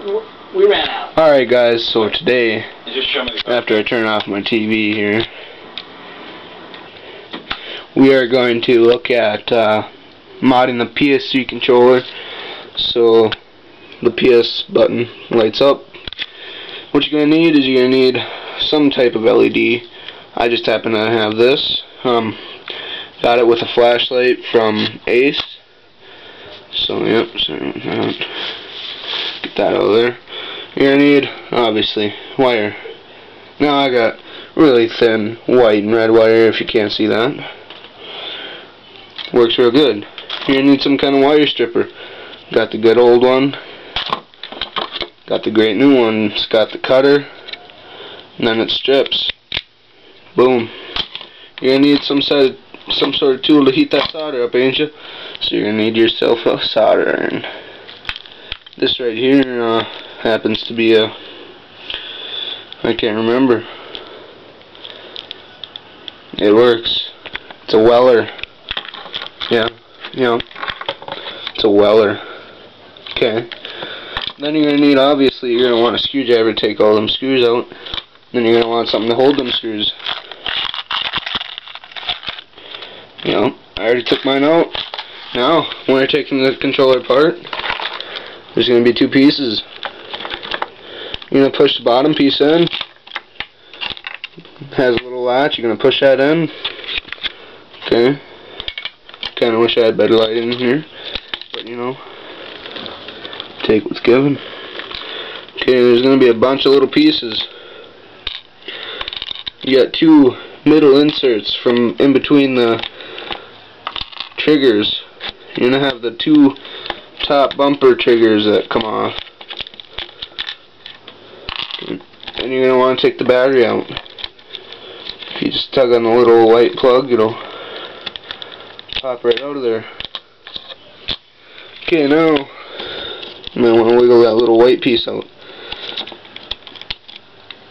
We ran out. Alright guys, so today, Just show me the after I turn off my TV here, we are going to look at modding the PS3 controller so the PS button lights up. What you're going to need is you're going to need some type of LED. I just happen to have this. Got it with a flashlight from Ace. So yep, get that out of there. You're going to need, obviously, wire. Now I got really thin white and red wire, if you can't see that. Works real good. You're going to need some kind of wire stripper. Got the good old one. Got the great new one. It's got the cutter. And then it strips. Boom. You're going to need some sort of tool to heat that solder up, ain't you? So you're going to need yourself a solder iron. This right here happens to be a, I can't remember. It works. It's a Weller. Yeah. It's a Weller. Okay. Then you're going to need, obviously, you're going to want a screwdriver to take all them screws out. Then you're going to want something to hold them screws. I already took mine out. Now, when you're taking the controller apart, there's going to be two pieces. You're going to push the bottom piece in. It has a little latch. You're going to push that in. Okay. Kind of wish I had better light in here. But, take what's given. Okay, there's going to be a bunch of little pieces. You got two middle inserts from in between the triggers. You're going to have the two top bumper triggers that come off. And you're going to want to take the battery out. If you just tug on the little white plug, it'll pop right out of there. Okay, now you might want to wiggle that little white piece out.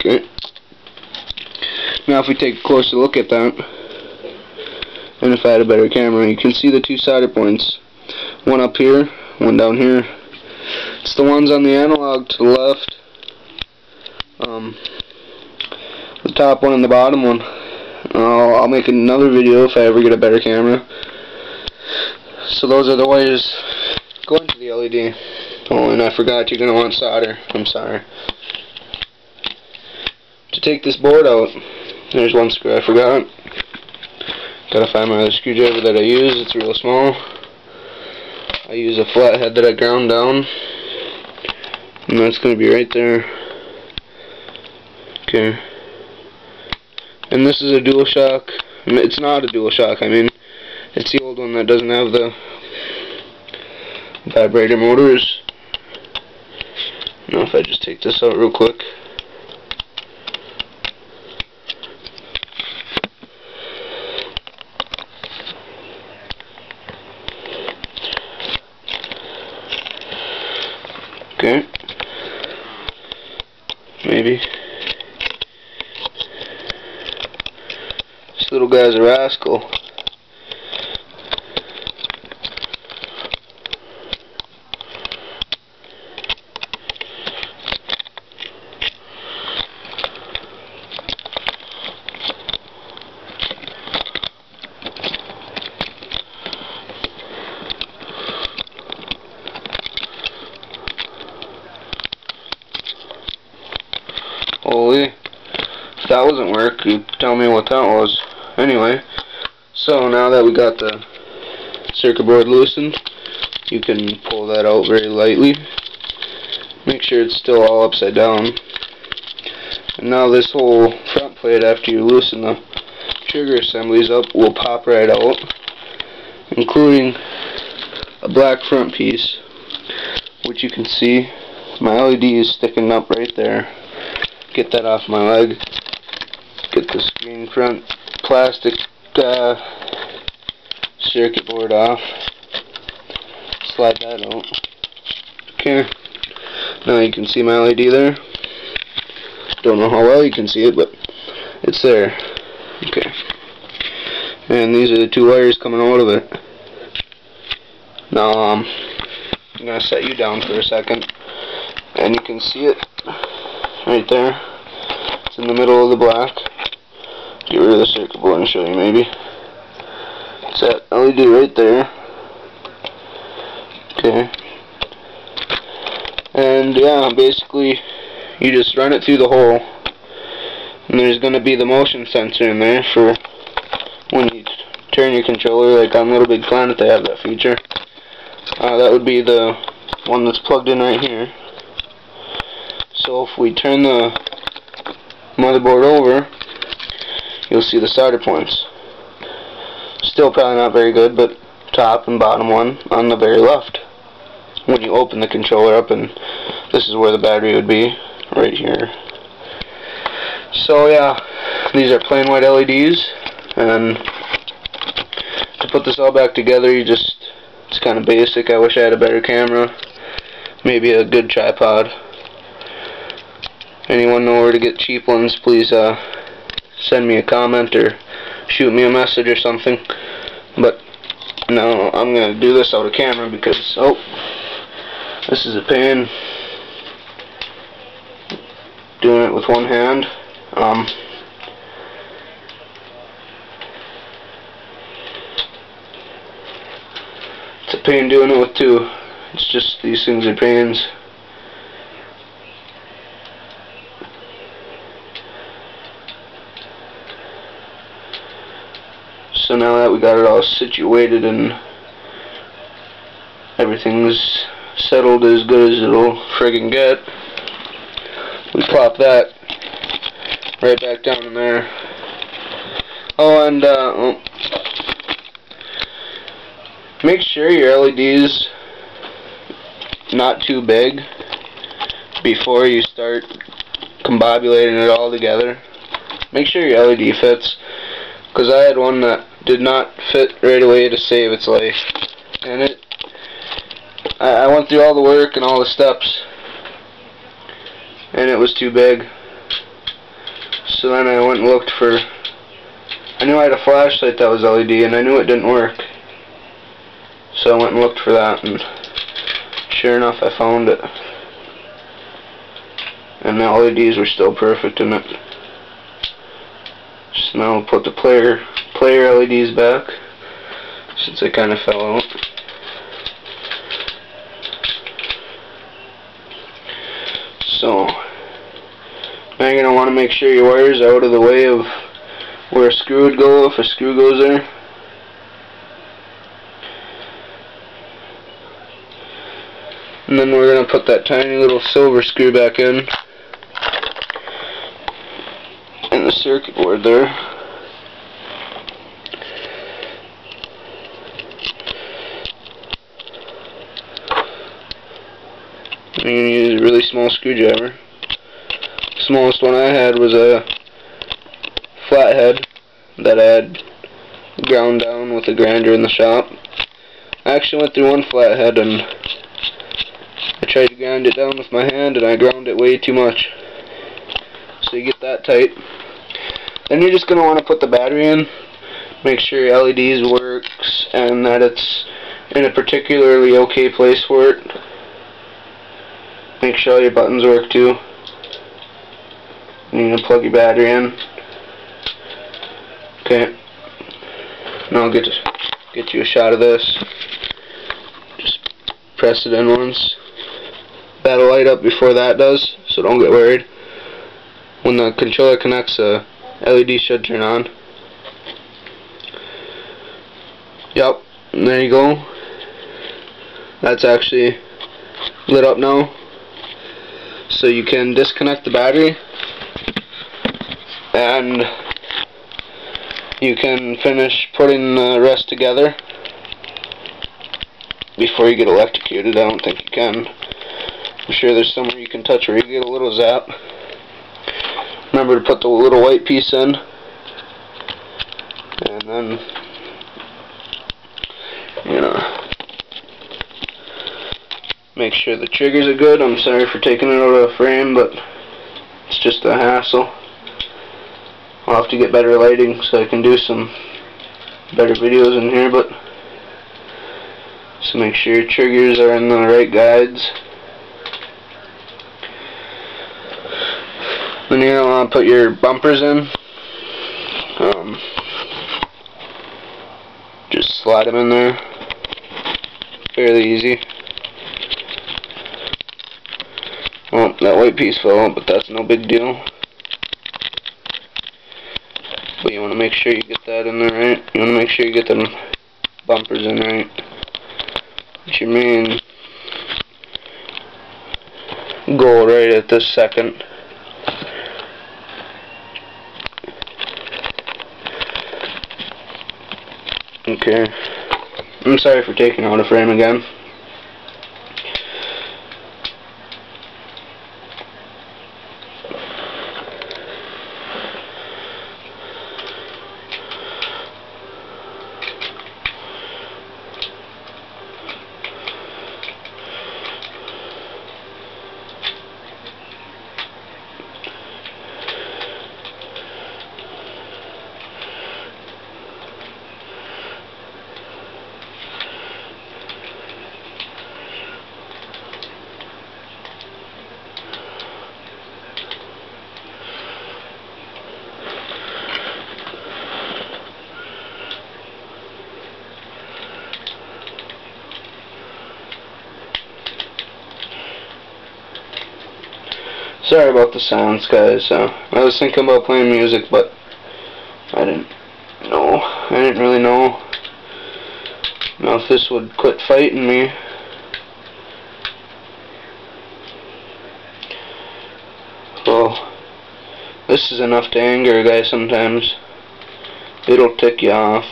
Okay. Now if we take a closer look at that, and if I had a better camera, you can see the two solder points. One up here, one down here. It's the ones on the analog to the left. The top one and the bottom one. I'll make another video if I ever get a better camera. So those are the wires going to the LED. Oh, and I forgot, you're going to want solder. I'm sorry. To take this board out, there's one screw I forgot. Gotta find my other screwdriver that I use. It's real small. I use a flathead that I ground down. And that's going to be right there. Okay. And this is a DualShock. It's not a DualShock, I mean. It's the old one that doesn't have the vibrator motors. Now if I just take this out real quick. Okay. Maybe. This little guy's a rascal. Holy, if that wasn't work, you'd tell me what that was. Anyway, so now that we got the circuit board loosened, you can pull that out very lightly. Make sure it's still all upside down. And now this whole front plate, after you loosen the trigger assemblies up, will pop right out, including a black front piece, which you can see my LED is sticking up right there. Get that off my leg. Get the screen front plastic circuit board off. Slide that out. Okay. Now you can see my LED there. Don't know how well you can see it, but it's there. Okay. And these are the two wires coming out of it. Now I'm going to set you down for a second. and you can see it right there. It's in the middle of the black. Get rid of the circuit board and show you maybe. It's that LED right there. Okay. And yeah, basically you just run it through the hole, and there's going to be the motion sensor in there for when you turn your controller. Like on Little Big Planet they have that feature. That would be the one that's plugged in right here. So if we turn the motherboard over, you'll see the solder points. Still probably not very good, but top and bottom one on the very left. When you open the controller up, and this is where the battery would be, right here. So yeah, these are plain white LEDs, and to put this all back together, it's kind of basic. I wish I had a better camera, maybe a good tripod. Anyone know where to get cheap ones, please send me a comment or shoot me a message or something. But no, I'm going to do this out of camera because, oh, this is a pain doing it with one hand. It's a pain doing it with two. It's just, these things are pains. So now that we got it all situated and everything's settled as good as it'll friggin' get, we plop that right back down in there. Oh, and make sure your LED's not too big before you start combobulating it all together. Make sure your LED fits, because I had one that did not fit right away to save its life, and I went through all the work and all the steps, and it was too big. So then I went and looked for, I knew I had a flashlight that was LED, and I knew it didn't work. So I went and looked for that, and sure enough I found it. And the LEDs were still perfect in it. So now we'll put the player LEDs back, since they kind of fell out. So now you're going to want to make sure your wires are out of the way of where a screw would go if a screw goes there. And then we're going to put that tiny little silver screw back in the circuit board there. I'm going to use a really small screwdriver. The smallest one I had was a flathead that I had ground down with a grinder in the shop. I actually went through one flathead and I tried to grind it down with my hand, and I ground it way too much. So you get that tight. Then you're just going to want to put the battery in, make sure your LEDs works and that it's in a particularly okay place for it. Make sure all your buttons work too. And you're going to plug your battery in. Okay. Now I'll get you a shot of this. Just press it in once. That'll light up before that does, so don't get worried. When the controller connects, the LED should turn on. Yep, and there you go. That's actually lit up now. So you can disconnect the battery and you can finish putting the rest together before you get electrocuted. I don't think you can. I'm sure there's somewhere you can touch where you get a little zap. Remember to put the little white piece in, and then, you know, make sure the triggers are good. I'm sorry for taking it out of the frame, but it's just a hassle. I'll have to get better lighting so I can do some better videos in here, but so make sure your triggers are in the right guides. Then you're going to want to put your bumpers in. Just slide them in there. Fairly easy. Well, that white piece fell out, but that's no big deal. But you want to make sure you get that in there right. You want to make sure you get them bumpers in right. It's your main goal right at this second. Okay. I'm sorry for taking out a frame again. Sorry about the sounds, guys. I was thinking about playing music, but I didn't really know if this would quit fighting me. Well, this is enough to anger a guy sometimes. It'll tick you off.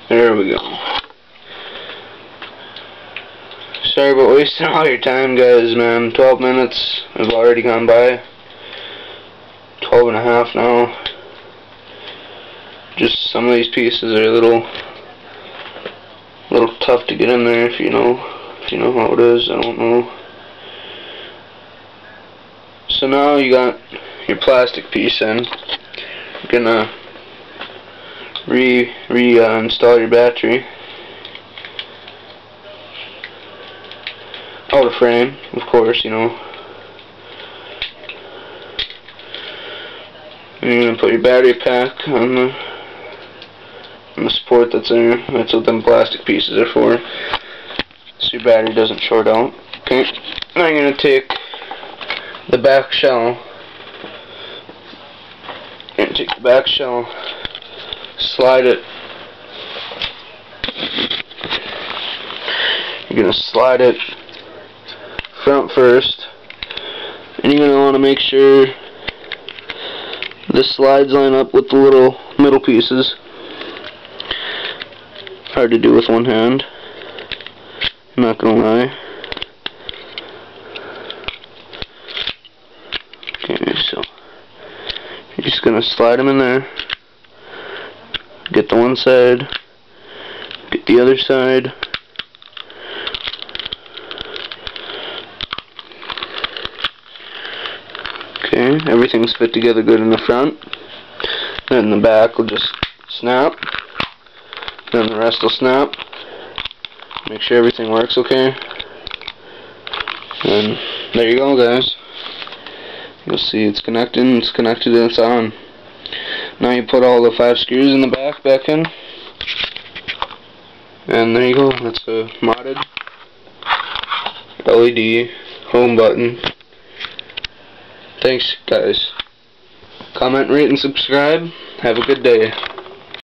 There we go. Sorry about wasting all your time, guys, man. 12 minutes have already gone by. 12 and a half now. Just some of these pieces are a little tough to get in there if you know how it is. I don't know. So now you got your plastic piece in. You're gonna install your battery out of frame, of course, And you're gonna put your battery pack on the support that's there. That's what them plastic pieces are for, so your battery doesn't short out. Okay. Now you're gonna take the back shell. Slide it. You're going to slide it front first, and you're going to want to make sure the slides line up with the little middle pieces. Hard to do with one hand, I'm not going to lie. Okay, so you're just going to slide them in there. Get the one side, get the other side. Okay, everything's fit together good in the front. Then the back will just snap. Then the rest will snap. Make sure everything works okay. And there you go, guys. You'll see it's connected, and it's on. Now you put all the 5 screws in the back in, and there you go. That's a modded LED home button. Thanks, guys. Comment, rate, and subscribe. Have a good day.